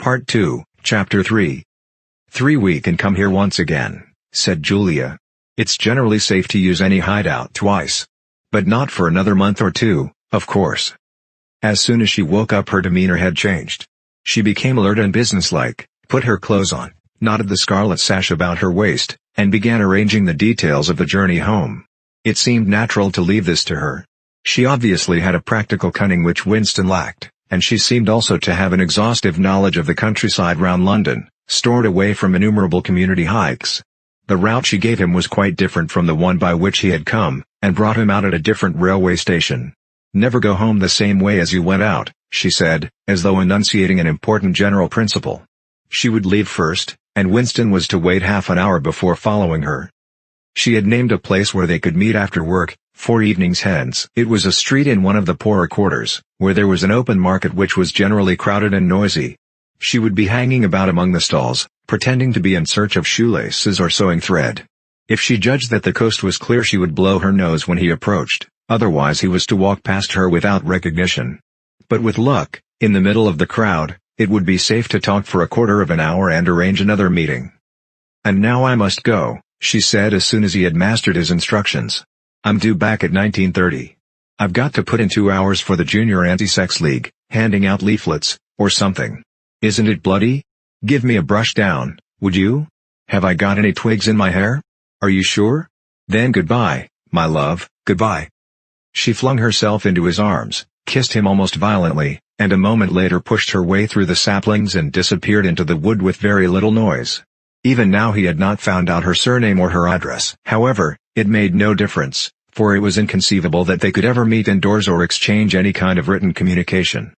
Part 2, Chapter 3. 3 We can come here once again, said Julia. It's generally safe to use any hideout twice. But not for another month or two, of course. As soon as she woke up her demeanor had changed. She became alert and businesslike, put her clothes on, knotted the scarlet sash about her waist, and began arranging the details of the journey home. It seemed natural to leave this to her. She obviously had a practical cunning which Winston lacked, and she seemed also to have an exhaustive knowledge of the countryside round London, stored away from innumerable community hikes. The route she gave him was quite different from the one by which he had come, and brought him out at a different railway station. "Never go home the same way as you went out," she said, as though enunciating an important general principle. She would leave first, and Winston was to wait half an hour before following her. She had named a place where they could meet after work, 4 evenings hence. It was a street in one of the poorer quarters, where there was an open market which was generally crowded and noisy. She would be hanging about among the stalls, pretending to be in search of shoelaces or sewing thread. If she judged that the coast was clear she would blow her nose when he approached, otherwise he was to walk past her without recognition. But with luck, in the middle of the crowd, it would be safe to talk for a quarter of an hour and arrange another meeting. "And now I must go," she said as soon as he had mastered his instructions. "I'm due back at 19:30. I've got to put in 2 hours for the Junior Anti-Sex League, handing out leaflets, or something. Isn't it bloody? Give me a brush down, would you? Have I got any twigs in my hair? Are you sure? Then goodbye, my love, goodbye." She flung herself into his arms, kissed him almost violently, and a moment later pushed her way through the saplings and disappeared into the wood with very little noise. Even now he had not found out her surname or her address. However, it made no difference, for it was inconceivable that they could ever meet indoors or exchange any kind of written communication.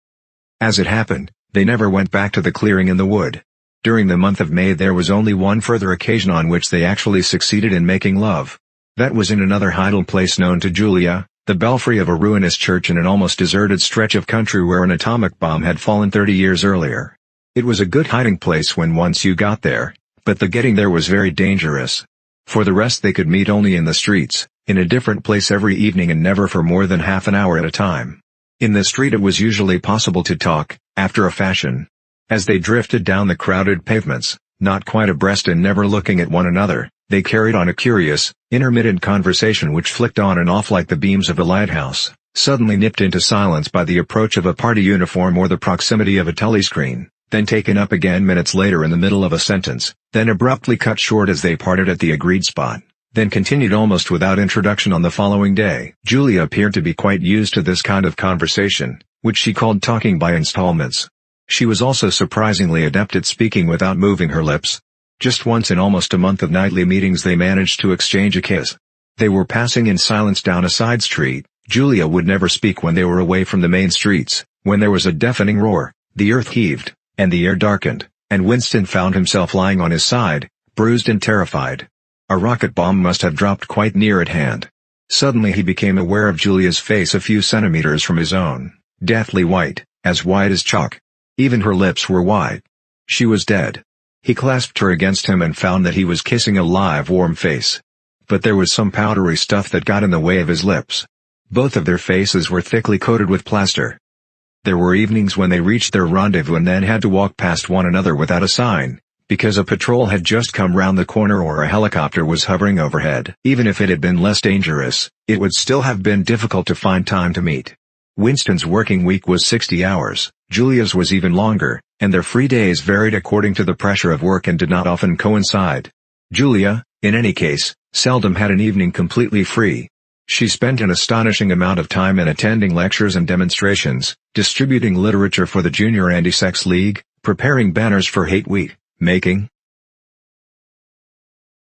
As it happened, they never went back to the clearing in the wood. During the month of May there was only one further occasion on which they actually succeeded in making love. That was in another idle place known to Julia, the belfry of a ruinous church in an almost deserted stretch of country where an atomic bomb had fallen 30 years earlier. It was a good hiding place when once you got there, but the getting there was very dangerous. For the rest they could meet only in the streets, in a different place every evening and never for more than half an hour at a time. In the street it was usually possible to talk, after a fashion. As they drifted down the crowded pavements, not quite abreast and never looking at one another, they carried on a curious, intermittent conversation which flicked on and off like the beams of a lighthouse, suddenly nipped into silence by the approach of a party uniform or the proximity of a telescreen, then taken up again minutes later in the middle of a sentence, then abruptly cut short as they parted at the agreed spot, then continued almost without introduction on the following day. Julia appeared to be quite used to this kind of conversation, which she called talking by installments. She was also surprisingly adept at speaking without moving her lips. Just once in almost a month of nightly meetings they managed to exchange a kiss. They were passing in silence down a side street. Julia would never speak when they were away from the main streets. When there was a deafening roar, the earth heaved, and the air darkened, and Winston found himself lying on his side, bruised and terrified. A rocket bomb must have dropped quite near at hand. Suddenly he became aware of Julia's face a few centimeters from his own, deathly white, as white as chalk. Even her lips were white. She was dead. He clasped her against him and found that he was kissing a live warm face. But there was some powdery stuff that got in the way of his lips. Both of their faces were thickly coated with plaster. There were evenings when they reached their rendezvous and then had to walk past one another without a sign, because a patrol had just come round the corner or a helicopter was hovering overhead. Even if it had been less dangerous, it would still have been difficult to find time to meet. Winston's working week was 60 hours, Julia's was even longer, and their free days varied according to the pressure of work and did not often coincide. Julia, in any case, seldom had an evening completely free. She spent an astonishing amount of time in attending lectures and demonstrations, distributing literature for the Junior Anti-Sex League, preparing banners for Hate Week, making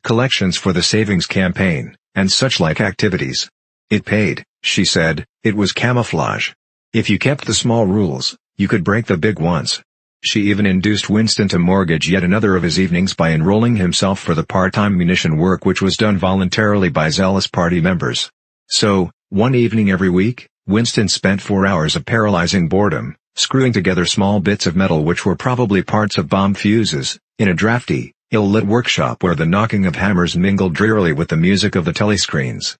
collections for the savings campaign, and such like activities. It paid, she said. It was camouflage. If you kept the small rules, you could break the big ones. She even induced Winston to mortgage yet another of his evenings by enrolling himself for the part-time munition work which was done voluntarily by zealous party members. So, one evening every week, Winston spent 4 hours of paralyzing boredom, screwing together small bits of metal which were probably parts of bomb fuses, in a drafty, ill-lit workshop where the knocking of hammers mingled drearily with the music of the telescreens.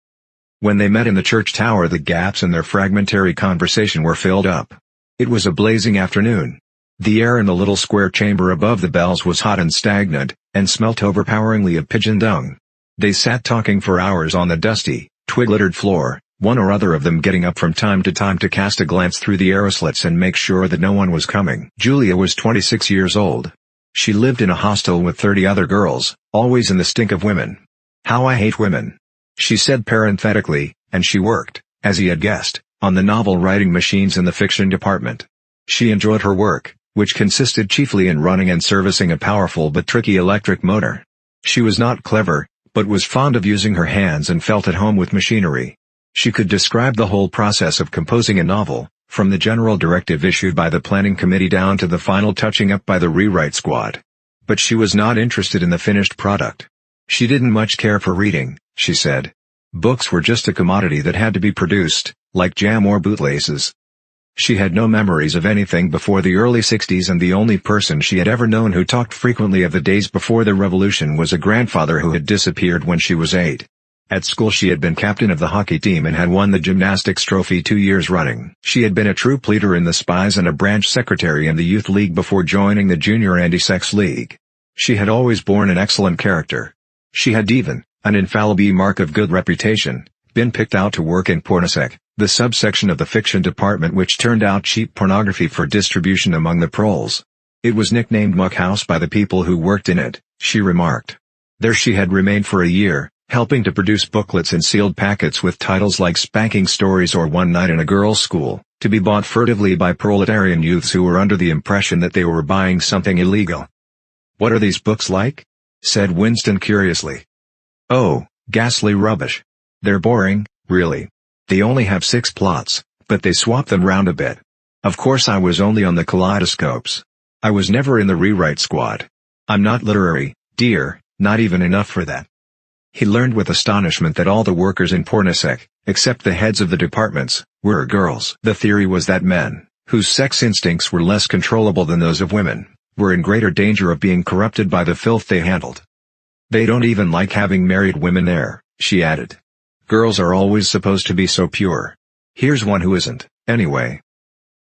When they met in the church tower the gaps in their fragmentary conversation were filled up. It was a blazing afternoon. The air in the little square chamber above the bells was hot and stagnant, and smelt overpoweringly of pigeon dung. They sat talking for hours on the dusty, twig-littered floor, one or other of them getting up from time to time to cast a glance through the arrow slits and make sure that no one was coming. Julia was 26 years old. She lived in a hostel with 30 other girls, always in the stink of women. "How I hate women," she said parenthetically, and she worked, as he had guessed, on the novel-writing machines in the fiction department. She enjoyed her work, which consisted chiefly in running and servicing a powerful but tricky electric motor. She was not clever, but was fond of using her hands and felt at home with machinery. She could describe the whole process of composing a novel, from the general directive issued by the planning committee down to the final touching up by the rewrite squad. But she was not interested in the finished product. She didn't much care for reading, she said. Books were just a commodity that had to be produced, like jam or bootlaces. She had no memories of anything before the early 60s, and the only person she had ever known who talked frequently of the days before the revolution was a grandfather who had disappeared when she was 8. At school she had been captain of the hockey team and had won the gymnastics trophy 2 years running. She had been a troop leader in the Spies and a branch secretary in the youth league before joining the junior anti-sex league. She had always borne an excellent character. She had even, an infallible mark of good reputation, been picked out to work in Pornosec, the subsection of the fiction department which turned out cheap pornography for distribution among the proles. It was nicknamed Muck House by the people who worked in it, she remarked. There she had remained for a year, helping to produce booklets in sealed packets with titles like Spanking Stories or One Night in a Girls' School, to be bought furtively by proletarian youths who were under the impression that they were buying something illegal. "What are these books like?" said Winston curiously. "Oh, ghastly rubbish. They're boring, really. They only have 6 plots, but they swap them round a bit. Of course I was only on the kaleidoscopes. I was never in the rewrite squad. I'm not literary, dear, not even enough for that." He learned with astonishment that all the workers in Pornosec, except the heads of the departments, were girls. The theory was that men, whose sex instincts were less controllable than those of women, were in greater danger of being corrupted by the filth they handled. "They don't even like having married women there," she added. "Girls are always supposed to be so pure. Here's one who isn't, anyway."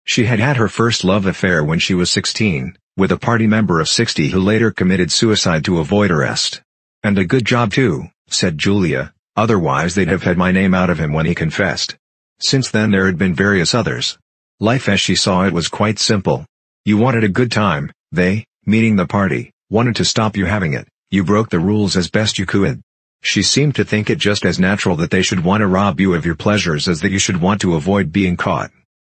She had had her first love affair when she was 16, with a party member of 60 who later committed suicide to avoid arrest. "And a good job too," said Julia, "otherwise they'd have had my name out of him when he confessed." Since then there had been various others. Life as she saw it was quite simple. You wanted a good time, they, meaning the party, wanted to stop you having it, you broke the rules as best you could. She seemed to think it just as natural that they should want to rob you of your pleasures as that you should want to avoid being caught.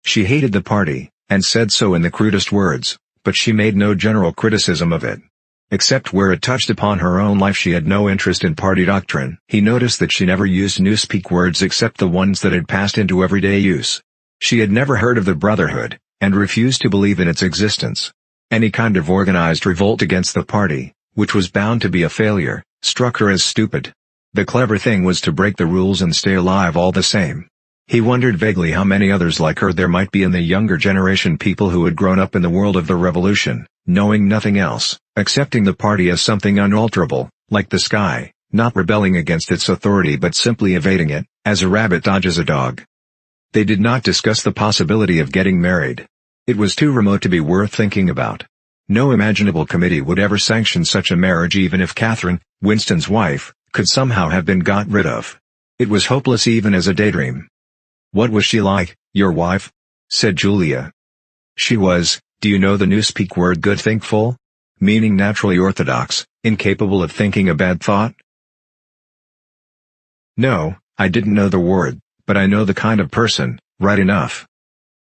She hated the party, and said so in the crudest words, but she made no general criticism of it. Except where it touched upon her own life she had no interest in party doctrine. He noticed that she never used newspeak words except the ones that had passed into everyday use. She had never heard of the Brotherhood, and refused to believe in its existence. Any kind of organized revolt against the party, which was bound to be a failure, struck her as stupid. The clever thing was to break the rules and stay alive all the same. He wondered vaguely how many others like her there might be in the younger generation, people who had grown up in the world of the revolution, knowing nothing else, accepting the party as something unalterable, like the sky, not rebelling against its authority but simply evading it, as a rabbit dodges a dog. They did not discuss the possibility of getting married. It was too remote to be worth thinking about. No imaginable committee would ever sanction such a marriage, even if Catherine, Winston's wife, could somehow have been got rid of. It was hopeless even as a daydream. "What was she like, your wife?" said Julia. "She was, do you know the newspeak word good, thinkful? Meaning naturally orthodox, incapable of thinking a bad thought?" "No, I didn't know the word, but I know the kind of person, right enough."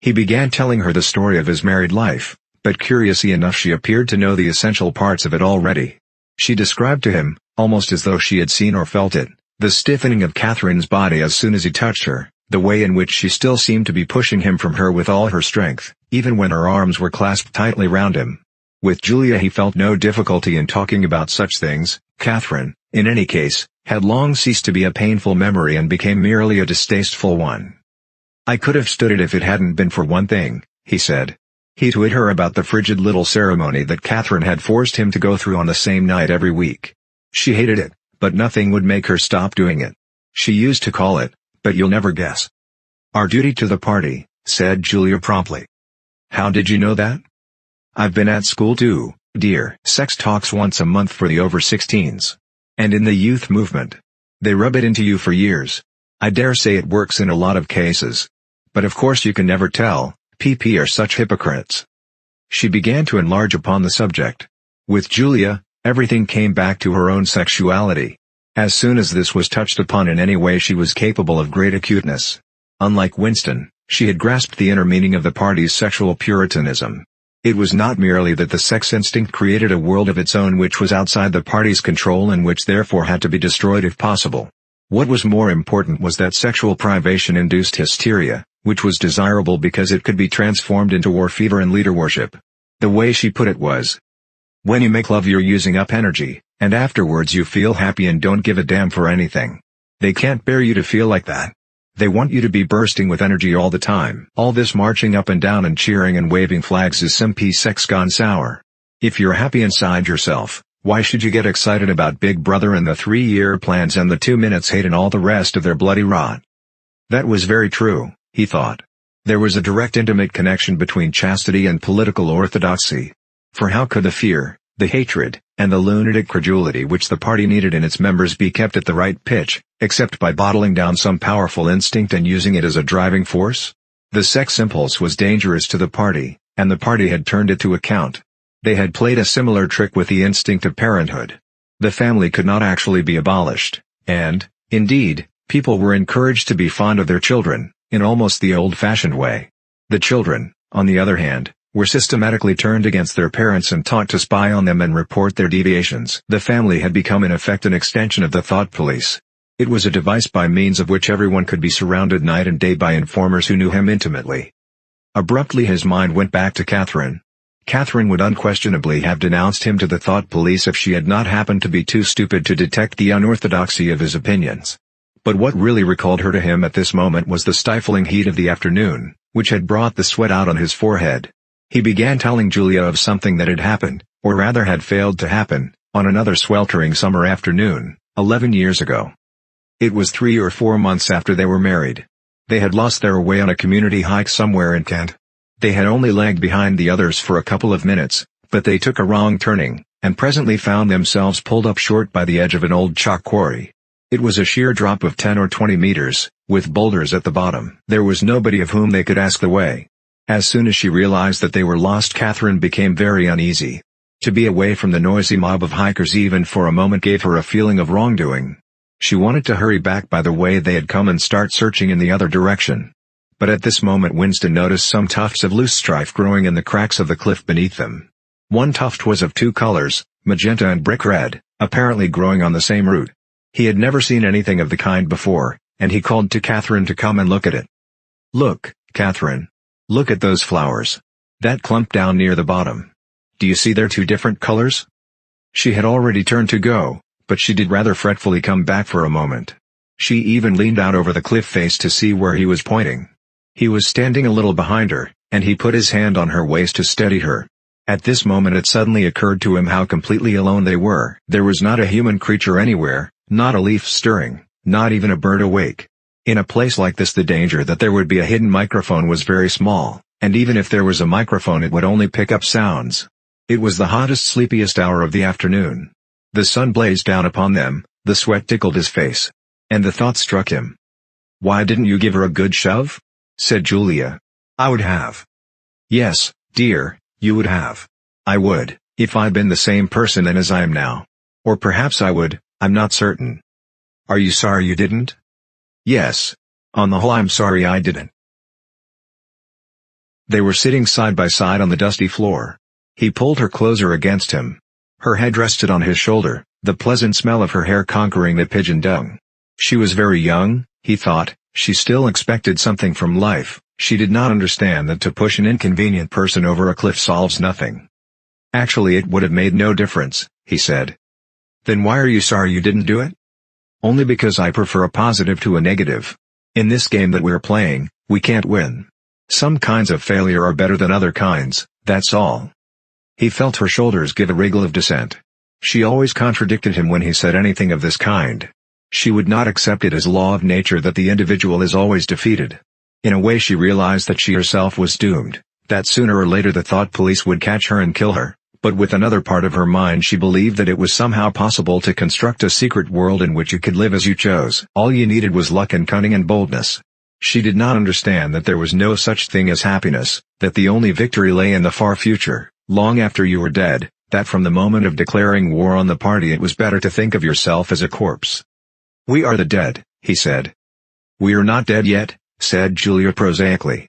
He began telling her the story of his married life, but curiously enough she appeared to know the essential parts of it already. She described to him, almost as though she had seen or felt it, the stiffening of Catherine's body as soon as he touched her, the way in which she still seemed to be pushing him from her with all her strength, even when her arms were clasped tightly round him. With Julia he felt no difficulty in talking about such things. Catherine, in any case, had long ceased to be a painful memory and became merely a distasteful one. "I could have stood it if it hadn't been for one thing," he said. He twitted her about the frigid little ceremony that Catherine had forced him to go through on the same night every week. She hated it, but nothing would make her stop doing it. She used to call it, but you'll never guess. "Our duty to the party," said Julia promptly. "How did you know that?" I've been at school too, dear. Sex talks once a month for the over 16s. And in the youth movement. They rub it into you for years. I dare say it works in a lot of cases. But of course you can never tell, PP are such hypocrites. She began to enlarge upon the subject. With Julia, everything came back to her own sexuality. As soon as this was touched upon in any way she was capable of great acuteness. Unlike Winston, she had grasped the inner meaning of the party's sexual puritanism. It was not merely that the sex instinct created a world of its own which was outside the party's control and which therefore had to be destroyed if possible. What was more important was that sexual privation induced hysteria, which was desirable because it could be transformed into war fever and leader worship. The way she put it was, when you make love you're using up energy, and afterwards you feel happy and don't give a damn for anything. They can't bear you to feel like that. They want you to be bursting with energy all the time. All this marching up and down and cheering and waving flags is simply sex gone sour. If you're happy inside yourself, why should you get excited about Big Brother and the 3-year plans and the 2 minutes hate and all the rest of their bloody rot? That was very true, he thought. There was a direct intimate connection between chastity and political orthodoxy. For how could the fear, the hatred, and the lunatic credulity which the party needed in its members be kept at the right pitch, except by bottling down some powerful instinct and using it as a driving force? The sex impulse was dangerous to the party, and the party had turned it to account. They had played a similar trick with the instinct of parenthood. The family could not actually be abolished, and, indeed, people were encouraged to be fond of their children, in almost the old-fashioned way. The children, on the other hand, were systematically turned against their parents and taught to spy on them and report their deviations. The family had become in effect an extension of the thought police. It was a device by means of which everyone could be surrounded night and day by informers who knew him intimately. Abruptly his mind went back to Catherine. Catherine would unquestionably have denounced him to the thought police if she had not happened to be too stupid to detect the unorthodoxy of his opinions. But what really recalled her to him at this moment was the stifling heat of the afternoon, which had brought the sweat out on his forehead. He began telling Julia of something that had happened, or rather had failed to happen, on another sweltering summer afternoon, 11 years ago. It was 3 or 4 months after they were married. They had lost their way on a community hike somewhere in Kent. They had only lagged behind the others for a couple of minutes, but they took a wrong turning, and presently found themselves pulled up short by the edge of an old chalk quarry. It was a sheer drop of 10 or 20 meters, with boulders at the bottom. There was nobody of whom they could ask the way. As soon as she realized that they were lost, Catherine became very uneasy. To be away from the noisy mob of hikers even for a moment gave her a feeling of wrongdoing. She wanted to hurry back by the way they had come and start searching in the other direction. But at this moment Winston noticed some tufts of loose strife growing in the cracks of the cliff beneath them. One tuft was of 2 colors, magenta and brick red, apparently growing on the same root. He had never seen anything of the kind before, and he called to Catherine to come and look at it. "Look, Catherine. Look at those flowers. That clump down near the bottom. Do you see they're 2 different colors?" She had already turned to go, but she did rather fretfully come back for a moment. She even leaned out over the cliff face to see where he was pointing. He was standing a little behind her, and he put his hand on her waist to steady her. At this moment it suddenly occurred to him how completely alone they were. There was not a human creature anywhere, not a leaf stirring, not even a bird awake. In a place like this the danger that there would be a hidden microphone was very small, and even if there was a microphone it would only pick up sounds. It was the hottest, sleepiest hour of the afternoon. The sun blazed down upon them, the sweat tickled his face. And the thought struck him. "Why didn't you give her a good shove?" said Julia. "I would have." "Yes, dear, you would have." "I would, if I'd been the same person then as I am now. Or perhaps I would, I'm not certain." "Are you sorry you didn't?" "Yes. On the whole I'm sorry I didn't." They were sitting side by side on the dusty floor. He pulled her closer against him. Her head rested on his shoulder, the pleasant smell of her hair conquering the pigeon dung. She was very young, he thought, she still expected something from life. She did not understand that to push an inconvenient person over a cliff solves nothing. "Actually it would have made no difference," he said. "Then why are you sorry you didn't do it?" "Only because I prefer a positive to a negative. In this game that we're playing, we can't win. Some kinds of failure are better than other kinds, that's all." He felt her shoulders give a wriggle of dissent. She always contradicted him when he said anything of this kind. She would not accept it as law of nature that the individual is always defeated. In a way she realized that she herself was doomed, that sooner or later the thought police would catch her and kill her, but with another part of her mind she believed that it was somehow possible to construct a secret world in which you could live as you chose. All you needed was luck and cunning and boldness. She did not understand that there was no such thing as happiness, that the only victory lay in the far future, long after you were dead, that from the moment of declaring war on the party it was better to think of yourself as a corpse. "We are the dead," he said. "We are not dead yet," said Julia prosaically.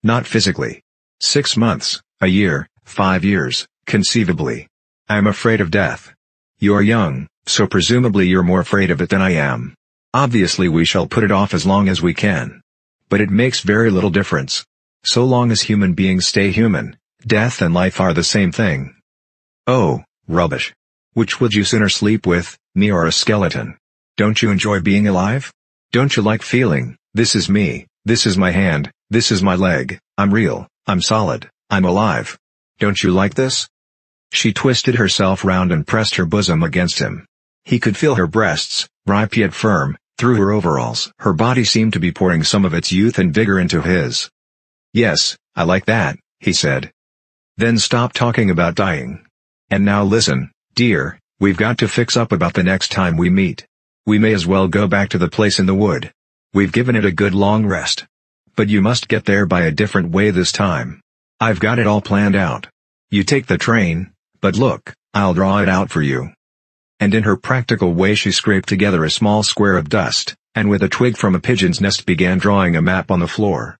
"Not physically. 6 months, a year, 5 years, conceivably. I am afraid of death. You are young, so presumably you're more afraid of it than I am. Obviously we shall put it off as long as we can. But it makes very little difference. So long as human beings stay human, death and life are the same thing." "Oh, rubbish. Which would you sooner sleep with, me or a skeleton? Don't you enjoy being alive? Don't you like feeling, this is me, this is my hand, this is my leg, I'm real, I'm solid, I'm alive? Don't you like this?" She twisted herself round and pressed her bosom against him. He could feel her breasts, ripe yet firm, through her overalls. Her body seemed to be pouring some of its youth and vigor into his. "Yes, I like that," he said. "Then stop talking about dying. And now listen, dear, we've got to fix up about the next time we meet. We may as well go back to the place in the wood. We've given it a good long rest. But you must get there by a different way this time. I've got it all planned out. You take the train, but look, I'll draw it out for you." And in her practical way she scraped together a small square of dust, and with a twig from a pigeon's nest began drawing a map on the floor.